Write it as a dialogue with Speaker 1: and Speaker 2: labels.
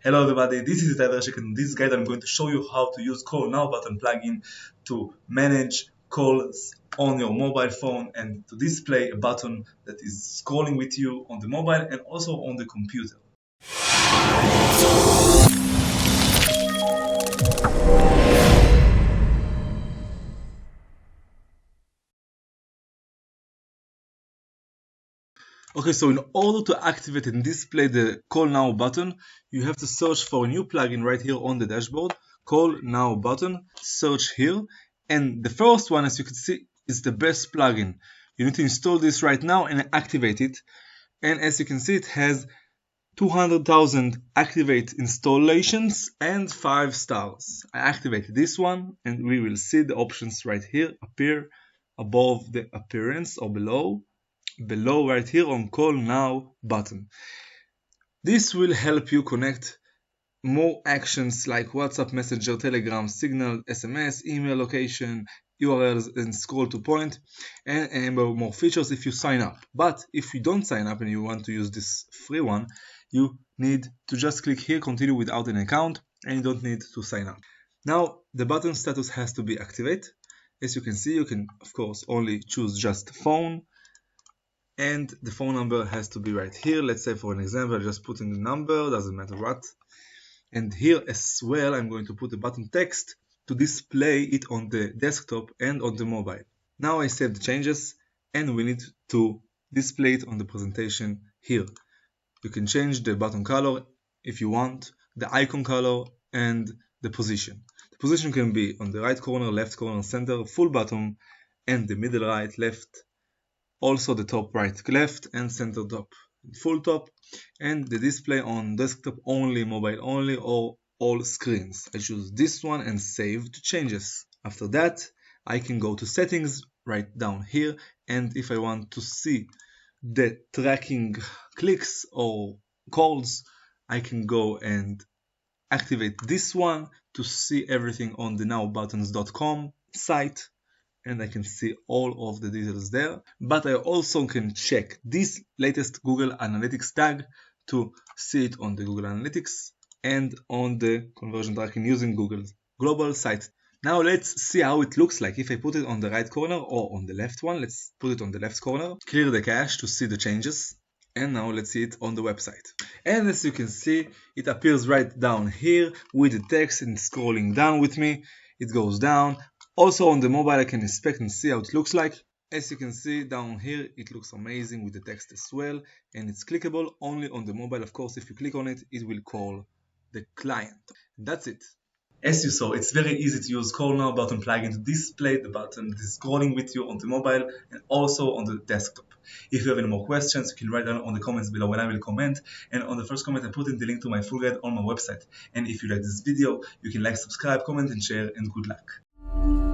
Speaker 1: Hello everybody, this is Itay Verchik, and in this guide I'm going to show you how to use Call Now button plugin to manage calls on your mobile phone and to display a button that is scrolling with you on the mobile and also on the computer. Okay, so in order to activate and display the Call Now button, you have to search for a new plugin right here on the dashboard. Call Now button, search here, and the first one, as you can see, is the best plugin. You need to install this right now and activate it. And as you can see, it has 200,000 activate installations and 5 stars. I activated this one, and we will see the options right here appear above the appearance or below right here on Call Now button. This will help you connect more actions like WhatsApp, Messenger, Telegram, Signal, SMS, email, location, URLs, and scroll to point, and more features if you sign up. But if you don't sign up and you want to use this free one, you need to just click here, continue without an account, and you don't need to sign up. Now the button status has to be activate. As you can see, you can of course only choose just phone, and the phone number has to be right here. Let's say for an example, I just put in the number, doesn't matter what. And here as well, I'm going to put a button text to display it on the desktop and on the mobile. Now I save the changes, and we need to display it on the presentation here. You can change the button color if you want, the icon color, and the position. The position can be on the right corner, left corner, center, full bottom, and the middle right, left, also the top right, left, and center top, full top, and the display on desktop only, mobile only, or all screens. I choose this one and save the changes. After that, I can go to settings right down here, and if I want to see the tracking clicks or calls, I can go and activate this one to see everything on the nowbuttons.com site, and I can see all of the details there. But I also can check this latest Google Analytics tag to see it on the Google Analytics and on the conversion tracking using Google's global site. Now let's see how it looks like if I put it on the right corner or on the left one. Let's put it on the left corner, clear the cache to see the changes, and now let's see it on the website. And as you can see, it appears right down here with the text, and scrolling down with me, it goes down. Also on the mobile, I can inspect and see how it looks like. As you can see down here, it looks amazing with the text as well, and it's clickable only on the mobile. Of course, if you click on it, it will call the client. That's it. As you saw, it's very easy to use Call Now button plugin to display the button that is scrolling with you on the mobile and also on the desktop. If you have any more questions, you can write down on the comments below and I will comment. And on the first comment, I put in the link to my full guide on my website. And if you like this video, you can like, subscribe, comment, and share, and good luck.